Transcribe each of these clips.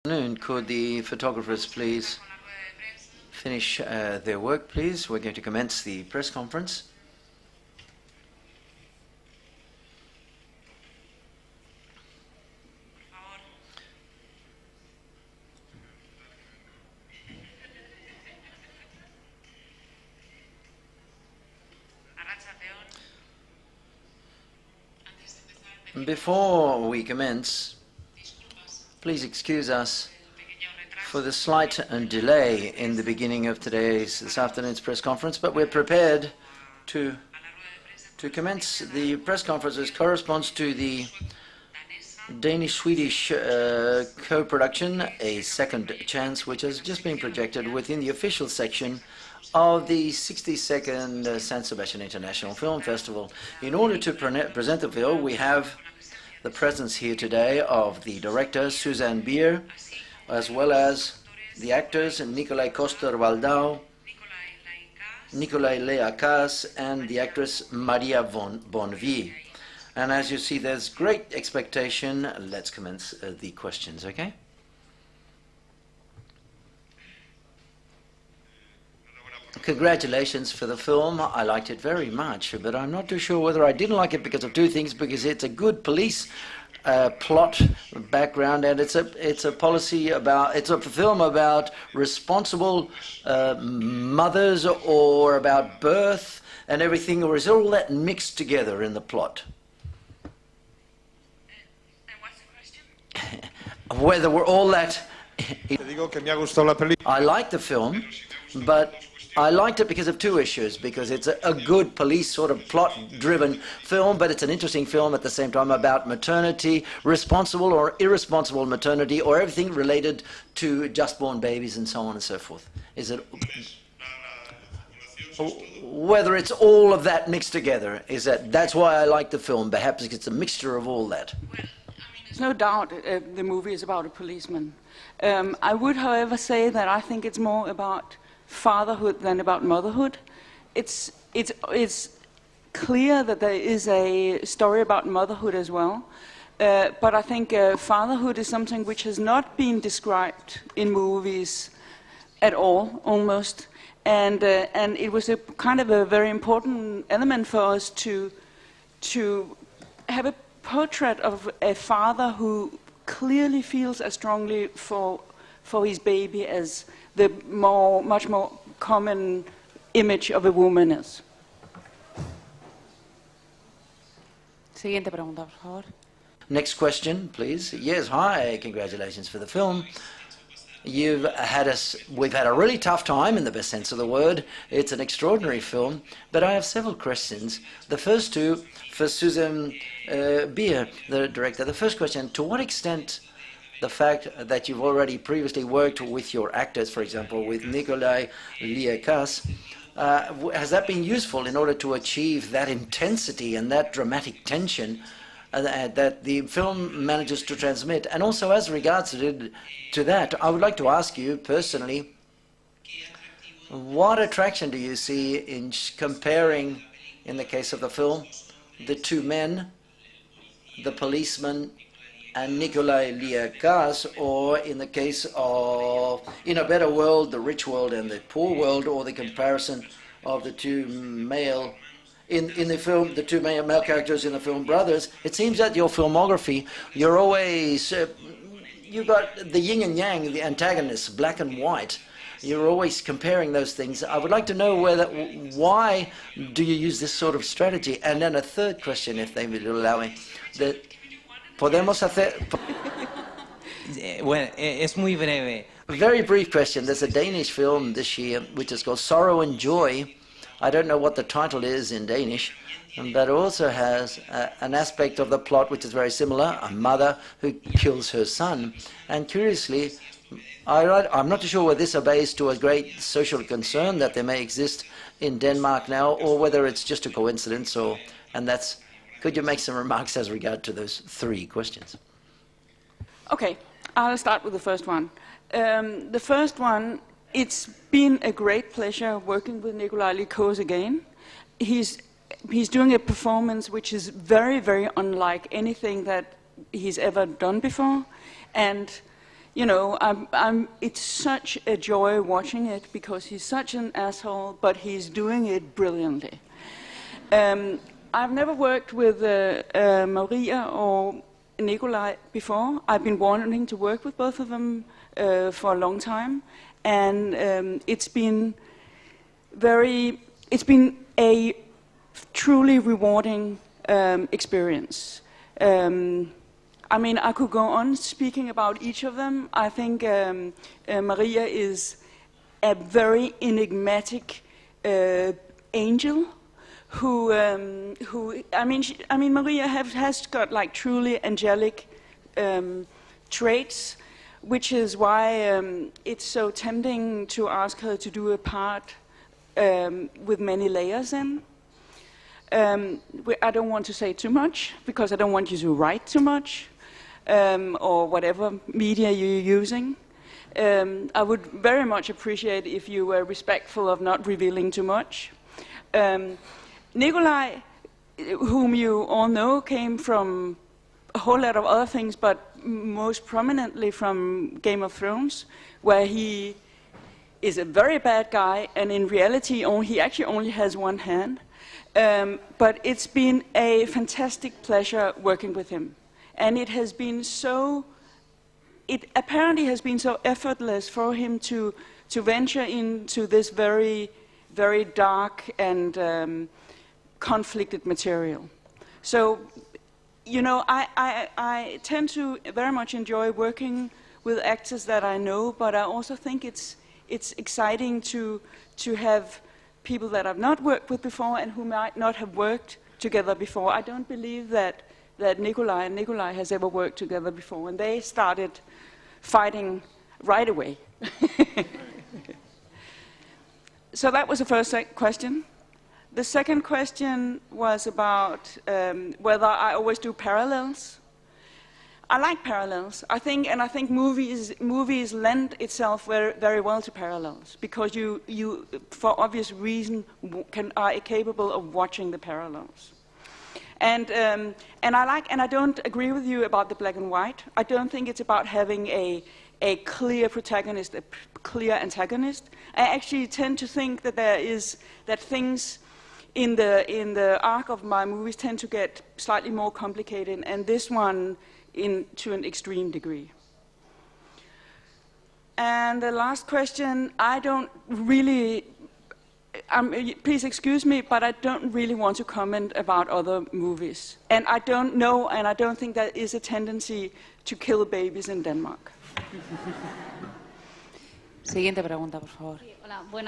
Could the photographers please finish their work, please? We're going to commence the press conference. Before we commence, please excuse us for the slight delay in the beginning of this afternoon's press conference, but we're prepared to commence the press conference, which corresponds to the Danish-Swedish co-production, A Second Chance, which has just been projected within the official section of the 62nd San Sebastian International Film Festival. In order to present the film, we have the presence here today of the director, Susanne Bier, as well as the actors, Nikolai Coster-Waldau, Nikolai Leakas, and the actress, Maria Bonnevie. And as you see, there's great expectation. Let's commence the questions, okay? Congratulations for the film. I liked it very much, but I'm not too sure whether I didn't like it because of two things. Because it's a good police plot background, and it's a policy about, it's a film about responsible mothers, or about birth and everything, or is all that mixed together in the plot? And what's the question? Whether we're all that. I like the film, but I liked it because of two issues. Because it's a good police sort of plot-driven film, but it's an interesting film at the same time about maternity, responsible or irresponsible maternity, or everything related to just-born babies and so on and so forth. Is it whether it's all of that mixed together? That's why I like the film? Perhaps it's a mixture of all that. There's no doubt the movie is about a policeman. I would, however, say that I think it's more about fatherhood than about motherhood. It's clear that there is a story about motherhood as well, but I think fatherhood is something which has not been described in movies at all, almost, and it was a kind of a very important element for us to have a portrait of a father who clearly feels as strongly for his baby as the much more common image of a woman is. Siguiente pregunta, por favor. Next question, please. Yes, hi, congratulations for the film. We've had a really tough time in the best sense of the word. It's an extraordinary film, but I have several questions. The first two for Susanne Bier, the director. The first question, to what extent the fact that you've already previously worked with your actors, for example, with Nikolai Leakas, has that been useful in order to achieve that intensity and that dramatic tension that the film manages to transmit? And also, as regards to that, I would like to ask you personally, what attraction do you see in comparing, in the case of the film, the two men, the policeman and Nikolai Leakas, or in the case of In a Better World, the rich world and the poor world, or the comparison of the two male in the film, the two male characters in the film Brothers? It seems that your filmography, you're always you've got the yin and yang, the antagonists, black and white. You're always comparing those things. I would like to know why do you use this sort of strategy? And then a third question, if they will allow me. Podemos hacer. Bueno, es muy breve. Very brief question. There's a Danish film this year which is called Sorrow and Joy. I don't know what the title is in Danish, but it also has an aspect of the plot which is very similar, a mother who kills her son. And curiously, I'm not too sure whether this obeys to a great social concern that there may exist in Denmark now, or whether it's just a coincidence, could you make some remarks as regard to those three questions? Okay, I'll start with the first one. The first one, it's been a great pleasure working with Nikolai Leakas again. He's doing a performance which is very, very unlike anything that he's ever done before, and you know, it's such a joy watching it because he's such an asshole, but he's doing it brilliantly. I've never worked with Maria or Nikolaj before. I've been wanting to work with both of them for a long time, and it's been a truly rewarding experience. I mean, I could go on speaking about each of them. I think Maria is a very enigmatic angel who I mean, Maria has got like truly angelic traits, which is why it's so tempting to ask her to do a part with many layers in. I don't want to say too much because I don't want you to write too much or whatever media you're using. I would very much appreciate if you were respectful of not revealing too much. Nikolaj, whom you all know, came from a whole lot of other things, but most prominently from Game of Thrones, where he is a very bad guy, and in reality he actually only has one hand. But it's been a fantastic pleasure working with him. And it apparently has been so effortless for him to venture into this very, very dark and conflicted material. So, you know, I tend to very much enjoy working with actors that I know, but I also think it's exciting to have people that I've not worked with before and who might not have worked together before. I don't believe that Nikolaj and Nikolaj has ever worked together before, and they started fighting right away. So that was the first question. The second question was about whether I always do parallels. I like parallels. I think movies lend itself very, very well to parallels because you for obvious reason, are capable of watching the parallels. And I don't agree with you about the black and white. I don't think it's about having a clear protagonist, a clear antagonist. I actually tend to think that things in the arc of my movies tend to get slightly more complicated, and this one to an extreme degree. And the last question, I don't really, please excuse me, but I don't really want to comment about other movies. And I don't know, and I don't think there is a tendency to kill babies in Denmark. Siguiente pregunta, por favor.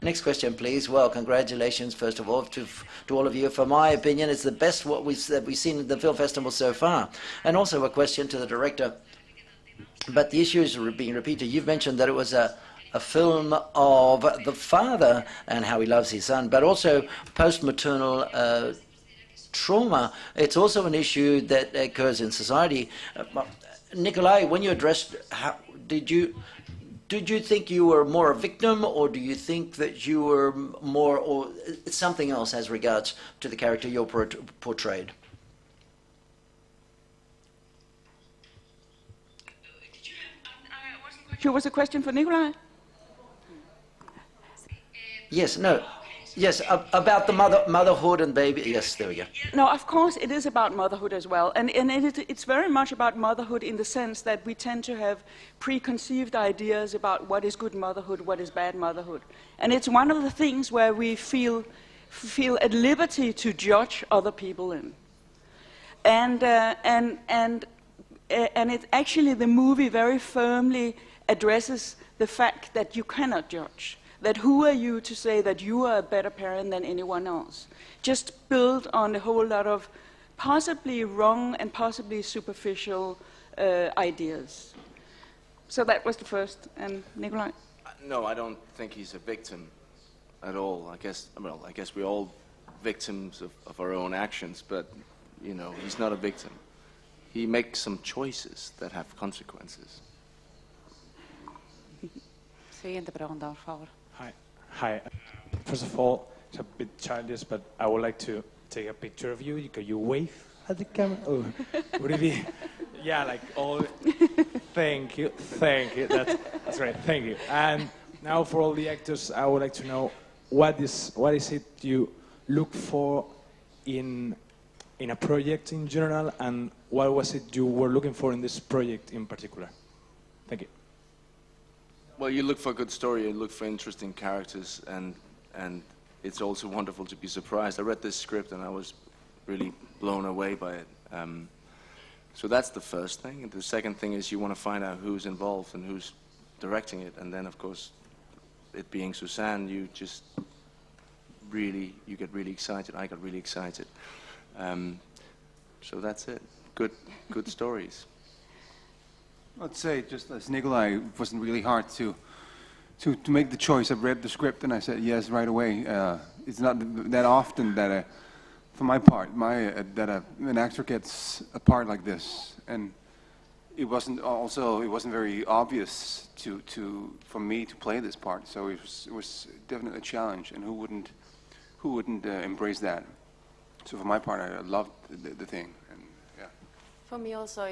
Next question, please. Well, congratulations, first of all, to all of you. For my opinion, it's the best that we've seen at the film festival so far. And also a question to the director. But the issue is being repeated. You've mentioned that it was a film of the father and how he loves his son, but also post-maternal trauma. It's also an issue that occurs in society. Nikolaj, when you addressed, did you think you were more a victim, or do you think that you were more, or something else as regards to the character you portrayed? Was a question for Nikolaj? Yes, no. Yes, about the motherhood and baby. Yes, there we go. No, of course it is about motherhood as well. And it's very much about motherhood in the sense that we tend to have preconceived ideas about what is good motherhood, what is bad motherhood. And it's one of the things where we feel at liberty to judge other people in. And it actually, the movie very firmly addresses the fact that you cannot judge. That who are you to say that you are a better parent than anyone else? Just built on a whole lot of possibly wrong and possibly superficial ideas. So that was the first. And Nikolaj? No, I don't think he's a victim at all. I guess we're all victims of our own actions, but you know, he's not a victim. He makes some choices that have consequences. Siguiente pregunta, por favor. Hi. First of all, it's a bit childish, but I would like to take a picture of you. Can you wave at the camera? Oh, would it be? Yeah, like all. Thank you. That's great. Thank you. And now for all the actors, I would like to know what is it you look for in a project in general, and what was it you were looking for in this project in particular? Thank you. Well, you look for a good story, you look for interesting characters, and it's also wonderful to be surprised. I read this script and I was really blown away by it. So that's the first thing. And the second thing is you want to find out who's involved and who's directing it. And then, of course, it being Suzanne, you get really excited. I got really excited. So that's it. Good stories. I'd say, just as Nikolai, it wasn't really hard to make the choice. I read the script and I said yes right away. It's not that often that, for my part, that an actor gets a part like this, and it wasn't very obvious for me to play this part. So it was definitely a challenge, and who wouldn't embrace that? So for my part, I loved the thing, and yeah. For me also,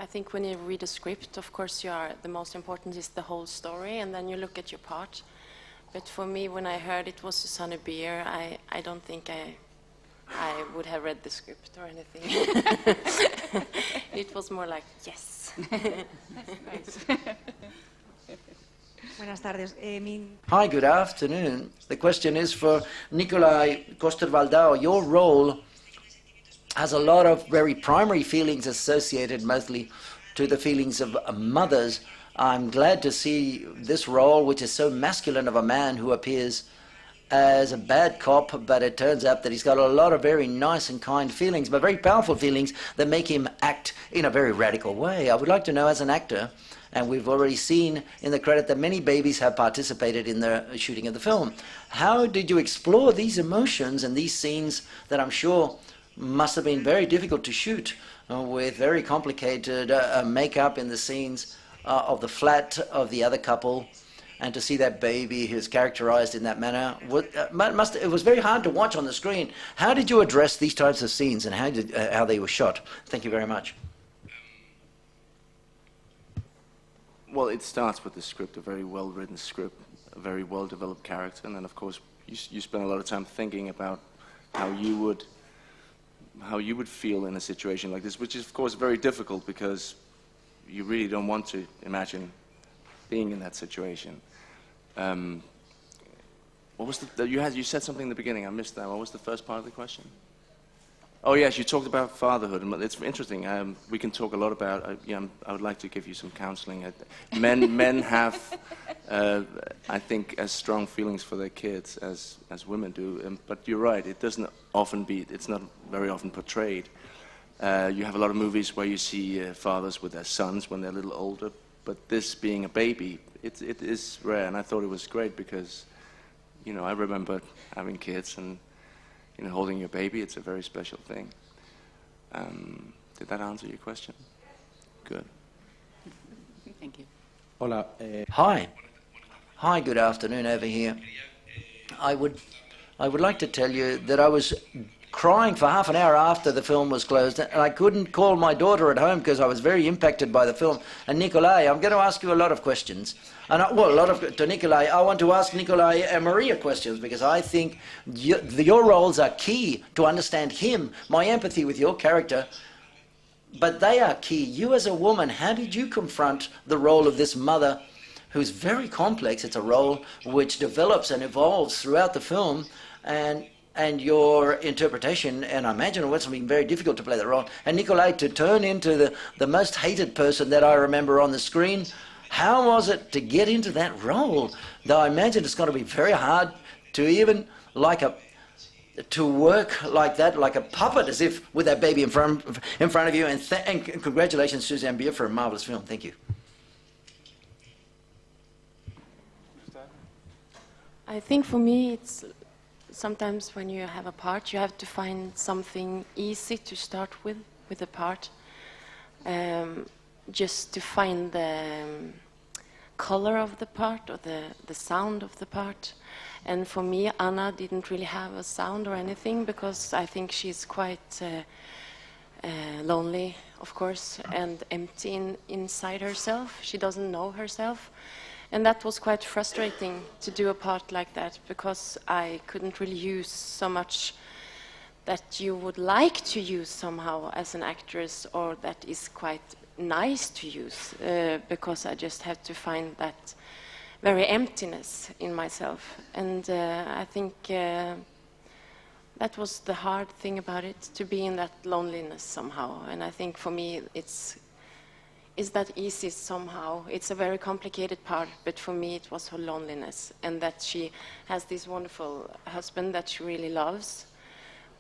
I think when you read a script, of course, the most important is the whole story, and then you look at your part. But for me, when I heard it was Susanne Bier, I don't think I would have read the script or anything. It was more like, yes. Buenas tardes. Hi, good afternoon. The question is for Nikolai Coster-Waldau. Your role has a lot of very primary feelings associated mostly to the feelings of mothers. I'm glad to see this role, which is so masculine, of a man who appears as a bad cop, but it turns out that he's got a lot of very nice and kind feelings, but very powerful feelings that make him act in a very radical way. I would like to know, as an actor, and we've already seen in the credit that many babies have participated in the shooting of the film, how did you explore these emotions and these scenes that I'm sure must have been very difficult to shoot, with very complicated makeup in the scenes of the flat of the other couple, and to see that baby who's characterized in that manner? It was very hard to watch on the screen. How did you address these types of scenes, and how they were shot? Thank you very much. Well, it starts with the script, a very well-written script, a very well-developed character, and then, of course, you spend a lot of time thinking about how you would feel in a situation like this, which is, of course, very difficult because you really don't want to imagine being in that situation. What was you said something in the beginning, I missed that. What was the first part of the question? Oh yes, you talked about fatherhood, and it's interesting. We can talk a lot about. I would like to give you some counseling. Men have, I think, as strong feelings for their kids as women do. But you're right. It doesn't often it's not very often portrayed. You have a lot of movies where you see fathers with their sons when they're a little older. But this being a baby, it is rare, and I thought it was great because, I remember having kids and, holding your baby. It's a very special thing. Did that answer your question? Good. Thank you. Hola. Hi, good afternoon over here. I would like to tell you that I was crying for half an hour after the film was closed, and I couldn't call my daughter at home because I was very impacted by the film. And Nikolai, I'm going to ask you a lot of questions. To Nikolai, I want to ask Nikolai and Maria questions, because I think your roles are key to understand him, my empathy with your character, but they are key. You as a woman, how did you confront the role of this mother who's very complex? It's a role which develops and evolves throughout the film, and your interpretation, and I imagine it was something very difficult to play that role. And Nikolai, to turn into the most hated person that I remember on the screen, how was it to get into that role? Though I imagine it's going to be very hard to even to work like that, like a puppet, as if with that baby in front of you. And congratulations, Suzanne Bier, for a marvelous film. Thank you. I think for me, it's sometimes when you have a part, you have to find something easy to start with the part, just to find the color of the part or the sound of the part. And for me, Anna didn't really have a sound or anything, because I think she's quite lonely, of course, and empty inside herself. She doesn't know herself. And that was quite frustrating to do a part like that, because I couldn't really use so much that you would like to use somehow as an actress, or that is quite nice to use, because I just had to find that very emptiness in myself. And I think that was the hard thing about it, to be in that loneliness somehow. And I think for me is that easy somehow. It's a very complicated part, but for me it was her loneliness, and that she has this wonderful husband that she really loves,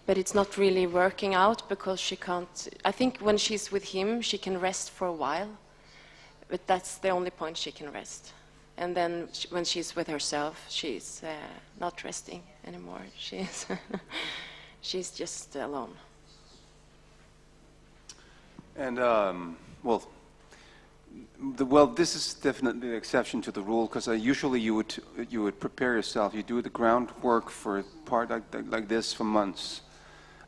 but it's not really working out because she can't. I think when she's with him she can rest for a while, but that's the only point she can rest. And then when she's with herself, she's not resting anymore. She's just alone. And, this is definitely an exception to the rule, because usually you would prepare yourself, you do the groundwork for a part like this for months.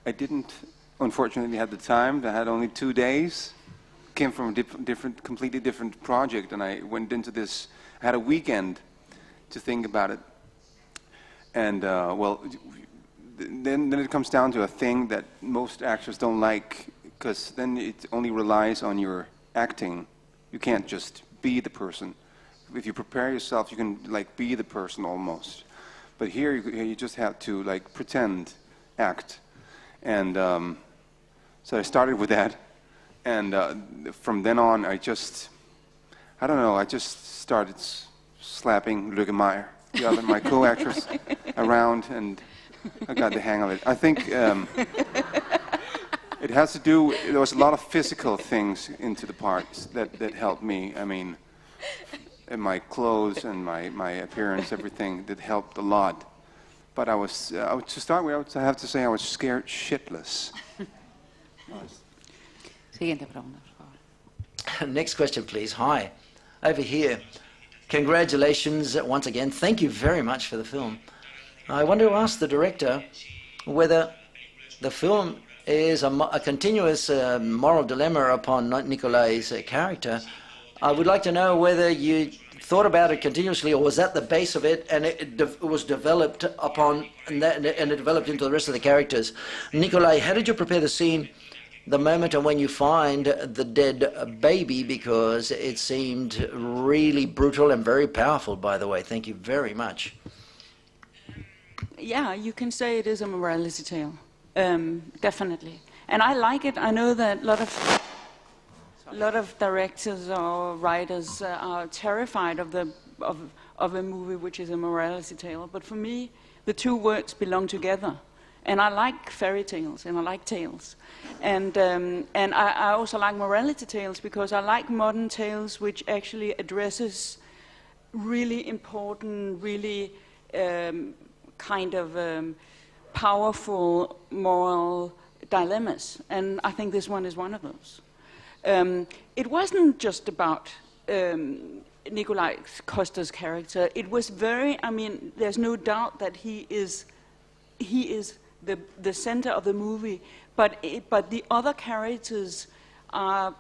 I didn't, unfortunately, have the time. I had only 2 days. Came from a completely different project, and I went into this. I had a weekend to think about it, and then it comes down to a thing that most actors don't like, because then it only relies on your acting. You can't just be the person. If you prepare yourself, you can be the person almost. But here you just have to pretend, act. And so I started with that. And from then on, I just started slapping Lykke Meyer, my co-actress, around, and I got the hang of it. I think it has to do, there was a lot of physical things into the parts that helped me. I mean, and my clothes and my appearance, everything, that helped a lot. But to start with, I have to say I was scared shitless. Siguiente pregunta, por favor. Next question, please. Hi, over here. Congratulations once again. Thank you very much for the film. I want to ask the director whether the film is a continuous moral dilemma upon Nicolai's character. I would like to know whether you thought about it continuously, or was that the base of it, and it was developed upon, and it developed into the rest of the characters. Nicolai, how did you prepare the scene, the moment and when you find the dead baby, because it seemed really brutal and very powerful, by the way. Thank you very much. Yeah, you can say it is a morality tale, definitely. And I like it. I know that a lot of directors or writers are terrified of a movie which is a morality tale. But for me, the two words belong together. And I like fairy tales, and I like tales. And I also like morality tales, because I like modern tales which actually addresses really important, really powerful moral dilemmas. And I think this one is one of those. It wasn't just about Nikolaj Coster's character. It was there's no doubt that he is the center of the movie, but the other characters are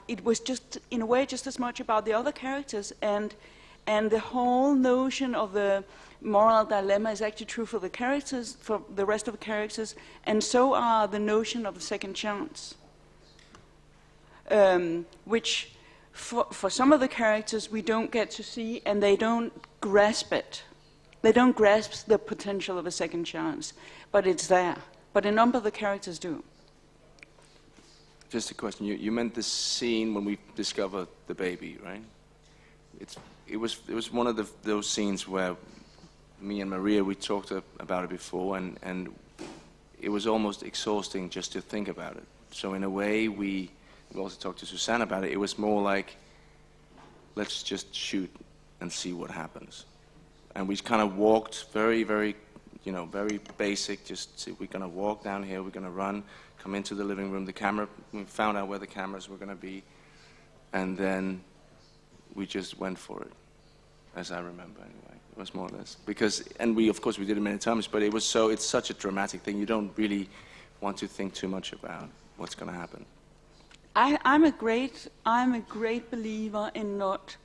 it was just, in a way, just as much about the other characters, and the whole notion of the moral dilemma is actually true for the characters, for the rest of the characters, and so are the notion of the second chance, which for some of the characters we don't get to see, and they don't grasp it. They don't grasp the potential of a second chance, but it's there. But a number of the characters do. Just a question. You meant the scene when we discover the baby, right? It was one of those scenes where me and Maria, we talked about it before, and it was almost exhausting just to think about it. So in a way, we also talked to Susanne about it. It was more like, let's just shoot and see what happens. And we kind of walked very, very, very basic. We're going to walk down here, we're going to run, come into the living room, we found out where the cameras were going to be, and then we just went for it, as I remember anyway. It was more or less. Of course, we did it many times, but it's such a dramatic thing. You don't really want to think too much about what's going to happen. I'm a great believer in not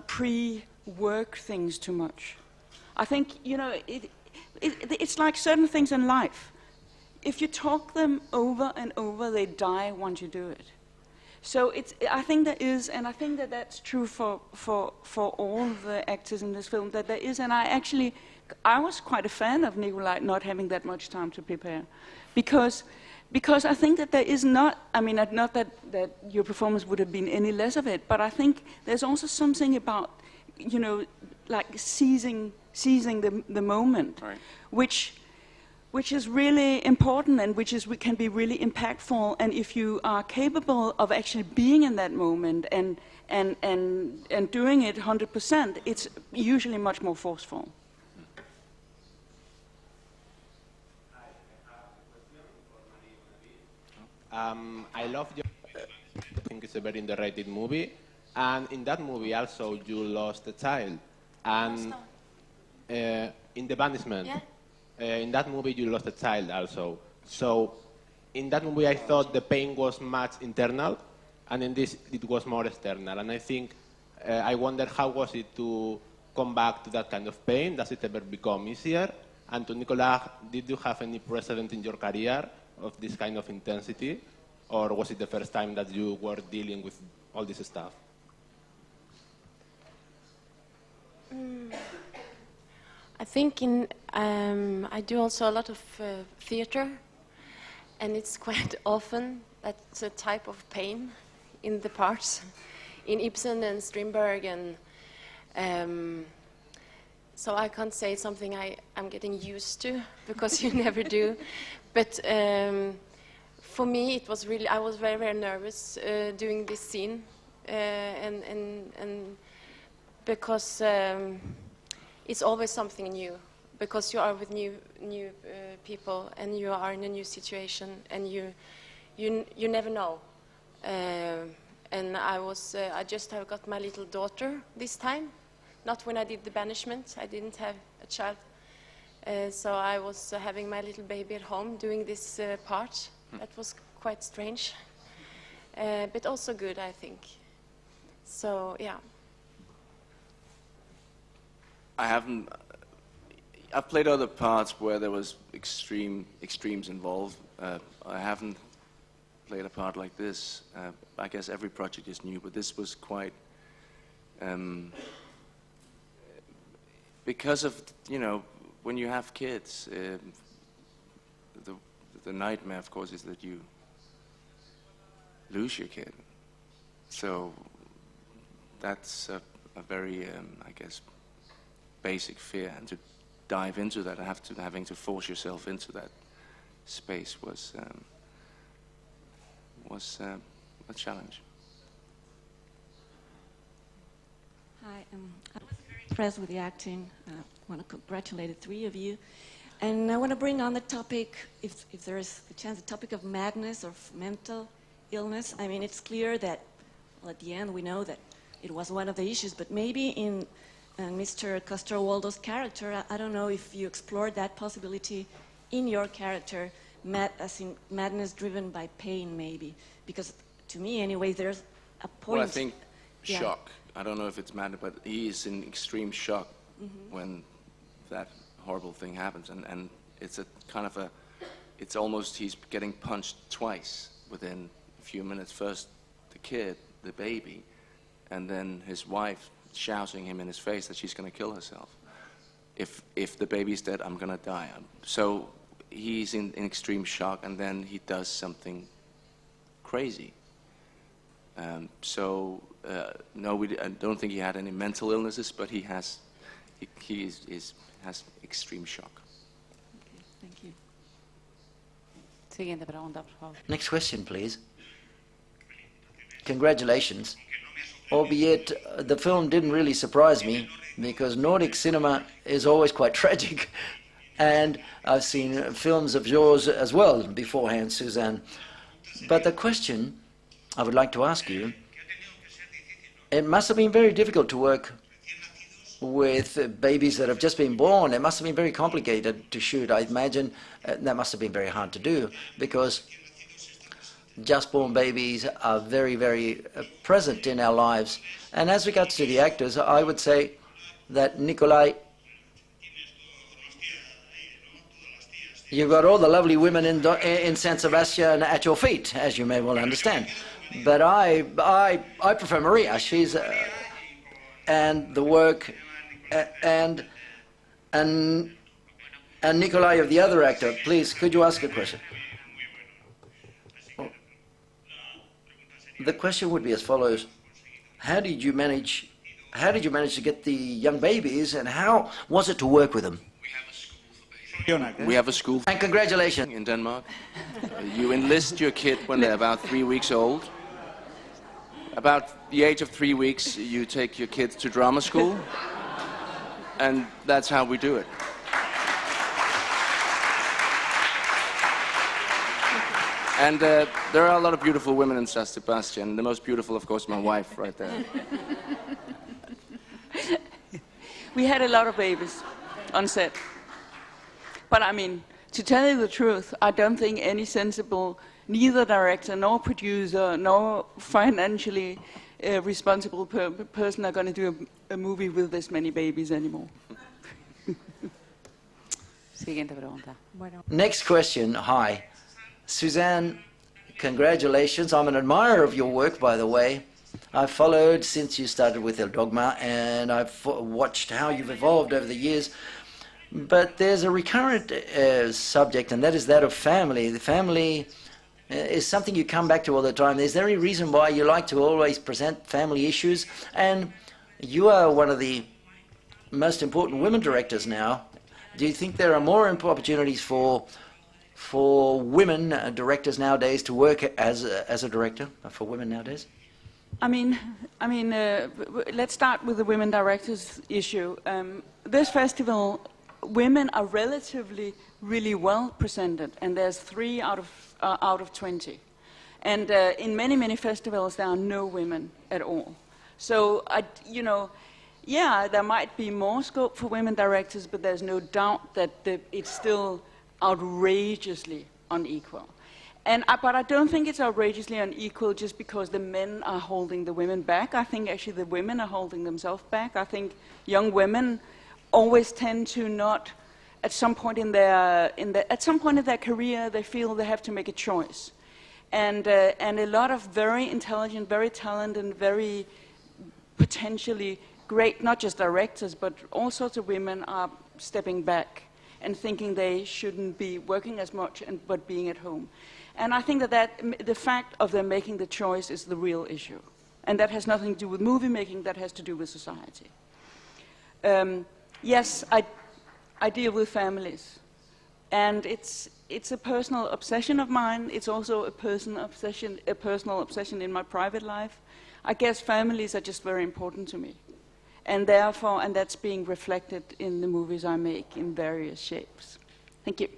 pre-work things too much. I think it's like certain things in life. If you talk them over and over, they die once you do it. So I think there is, and I think that that's true for all the actors in this film, that there is, and I was quite a fan of Nikolaj not having that much time to prepare, because I think that there is not, I mean, not that your performance would have been any less of it, but I think there's also something about, like seizing the moment, Right. which is really important and can be really impactful. And if you are capable of actually being in that moment and doing it 100%, it's usually much more forceful. I love your. I think it's a very underrated movie, and in that movie also you lost a child, and in The Banishment, in that movie you lost a child also. So in that movie I thought the pain was much internal, and in this it was more external. And I think I wonder how was it to come back to that kind of pain? Does it ever become easier? And to Nikolaj, did you have any precedent in your career of this kind of intensity, or was it the first time that you were dealing with all this stuff? I think I do also a lot of theater, and it's quite often that's a type of pain in the parts in Ibsen and Strindberg, and so I can't say it's something I'm getting used to, because you never do. But for me, it was really, I was very, very nervous doing this scene, and because it's always something new, because you are with new people, and you are in a new situation, and you never know. And I just have got my little daughter this time, not when I did The Banishment. I didn't have a child. So I was having my little baby at home doing this part. That was quite strange, but also good, I think. So, yeah. I've played other parts where there was extremes involved. I haven't played a part like this. I guess every project is new, but this was quite, because of, when you have kids, the nightmare, of course, is that you lose your kid. So that's a very, I guess, basic fear, and to dive into that, having to force yourself into that space was a challenge. Hi, I was very impressed with the acting. I want to congratulate the three of you. And I want to bring on the topic, if there is a chance, the topic of madness or mental illness. I mean, it's clear that, well, at the end we know that it was one of the issues, but maybe in Mr. Castor-Waldo's character, I don't know if you explored that possibility in your character, as in madness driven by pain, maybe. Because to me, anyway, there's a point. Well, I think shock. I don't know if it's madness, but he is in extreme shock when that horrible thing happens, and it's a kind of it's almost he's getting punched twice within a few minutes. First the kid, the baby, and then his wife shouting him in his face that she's going to kill herself. If the baby's dead, I'm going to die. So he's in extreme shock, and then he does something crazy. No, I don't think he had any mental illnesses, but he has extreme shock. Okay, thank you. Siguiente pregunta, por favor. Next question, please. Congratulations. Albeit the film didn't really surprise me, because Nordic cinema is always quite tragic. And I've seen films of yours as well beforehand, Suzanne. But the question I would like to ask you, it must have been very difficult to work with babies that have just been born. It must have been very complicated to shoot. I imagine that must have been very hard to do because just born babies are very, very present in our lives. And as regards to the actors, I would say that Nikolai, you've got all the lovely women in San Sebastian at your feet, as you may well understand. But I prefer Maria. She's and the work and Nikolai of the other actor. Please, could you ask a question? The question would be as follows: How did you manage to get the young babies, and how was it to work with them? We have a school And congratulations. in Denmark. You enlist your kid when they're about 3 weeks old. About the age of 3 weeks, you take your kids to drama school, and that's how we do it. And there are a lot of beautiful women in San Sebastian. The most beautiful, of course, my wife right there. We had a lot of babies on set. But I mean, to tell you the truth, I don't think any sensible, neither director nor producer nor financially responsible person are going to do a movie with this many babies anymore. Siguiente pregunta. Next question. Hi. Suzanne, congratulations. I'm an admirer of your work, by the way. I've followed since you started with El Dogma, and I've watched how you've evolved over the years. But there's a recurrent subject, and that is that of family. The family is something you come back to all the time. Is there any reason why you like to always present family issues? And you are one of the most important women directors now. Do you think there are more opportunities for women directors nowadays to work as a director for women nowadays? I mean, let's start with the women directors issue. This festival, women are relatively really well presented, and there's 3 out of 20. And in many festivals, there are no women at all. So, yeah, there might be more scope for women directors, but there's no doubt that it's still outrageously unequal. But I don't think it's outrageously unequal just because the men are holding the women back. I think actually the women are holding themselves back. I think young women always tend to not, at some point in their career, they feel they have to make a choice. And a lot of very intelligent, very talented, and very potentially great, not just directors, but all sorts of women are stepping back and thinking they shouldn't be working as much but being at home. And I think that the fact of them making the choice is the real issue. And that has nothing to do with movie making, that has to do with society. Yes, I deal with families. And it's a personal obsession of mine. It's also a personal obsession in my private life. I guess families are just very important to me. And therefore, and that's being reflected in the movies I make in various shapes. Thank you.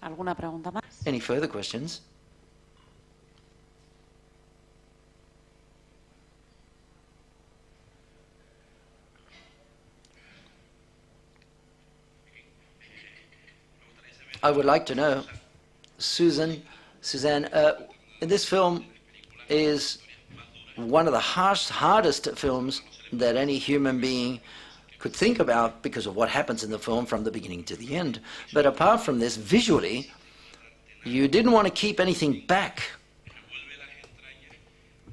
¿Alguna pregunta más? Any further questions? I would like to know, Suzanne, this film is one of the hardest films that any human being could think about because of what happens in the film from the beginning to the end. But apart from this, visually, you didn't want to keep anything back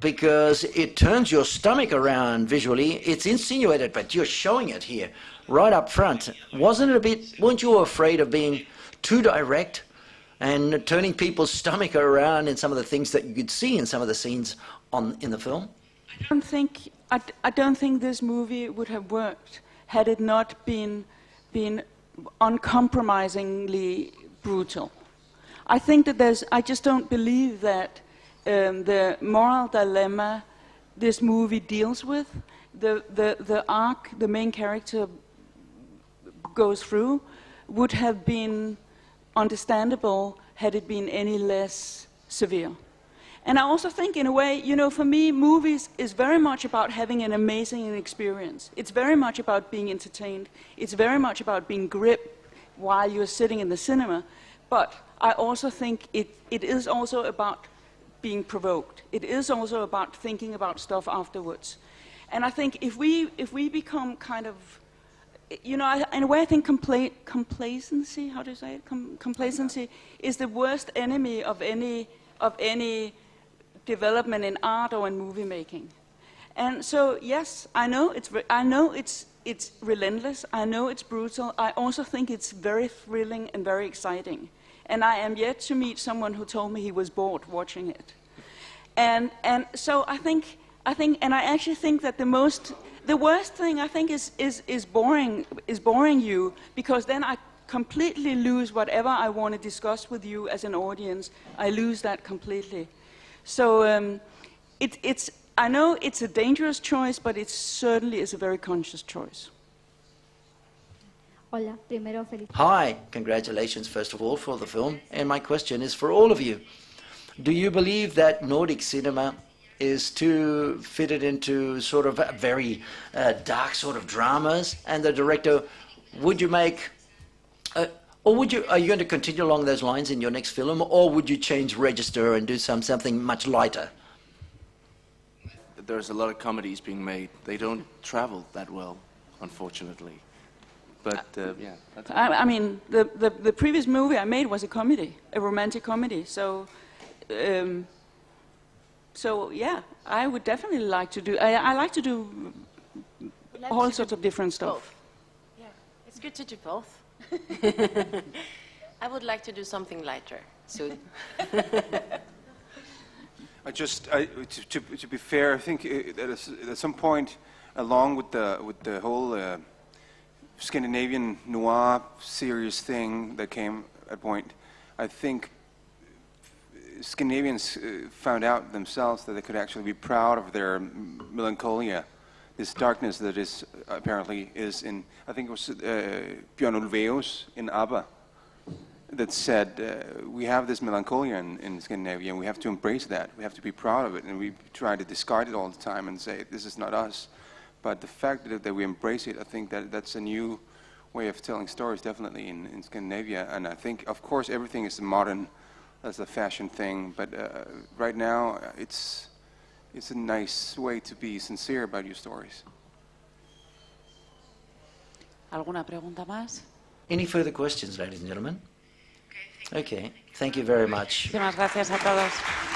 because it turns your stomach around visually. It's insinuated, but you're showing it here, right up front. Weren't you afraid of being too direct and turning people's stomach around in some of the things that you could see in some of the scenes in the film? I don't think this movie would have worked had it not been uncompromisingly brutal. I think that I just don't believe that the moral dilemma this movie deals with, the arc the main character goes through, would have been understandable had it been any less severe. And I also think, in a way, you know, for me, movies is very much about having an amazing experience. It's very much about being entertained. It's very much about being gripped while you're sitting in the cinema. But I also think it is also about being provoked. It is also about thinking about stuff afterwards. And I think if we become kind of, you know, in a way, I think complacency. How do you say it? Complacency is the worst enemy of any development in art or in movie making. And so, yes, I know it's relentless. I know it's brutal. I also think it's very thrilling and very exciting. And I am yet to meet someone who told me he was bored watching it. And so I think, and I actually think that the worst thing I think is boring you, because then I completely lose whatever I want to discuss with you as an audience. I lose that completely. So I know it's a dangerous choice, but it certainly is a very conscious choice. Hola, primero feliz. Hi, congratulations first of all for the film. And my question is for all of you. Do you believe that Nordic cinema is too fitted into sort of very dark sort of dramas? And the director, would you make, or are you going to continue along those lines in your next film, or would you change register and do something much lighter? There's a lot of comedies being made. They don't travel that well, unfortunately. But yeah. I mean, the previous movie I made was a comedy, a romantic comedy. So yeah, I would definitely like to do. I like to do all sorts of different stuff. Both. Yeah, it's good to do both. I would like to do something lighter soon. To be fair, I think that at some point, along with the whole Scandinavian noir series thing that came at point, I think Scandinavians found out themselves that they could actually be proud of their melancholia, this darkness that is apparently is in. I think it was Björn Ulvaeus in ABBA that said, we have this melancholia in Scandinavia, and we have to embrace that. We have to be proud of it, and we try to discard it all the time and say, this is not us. But the fact that we embrace it, I think that's a new way of telling stories, definitely, in Scandinavia. And I think, of course, everything is modern, that's a fashion thing, but right now, it's a nice way to be sincere about your stories. ¿Alguna pregunta más? Any further questions, ladies and gentlemen? Okay, thank you very much. Muchísimas gracias a todos.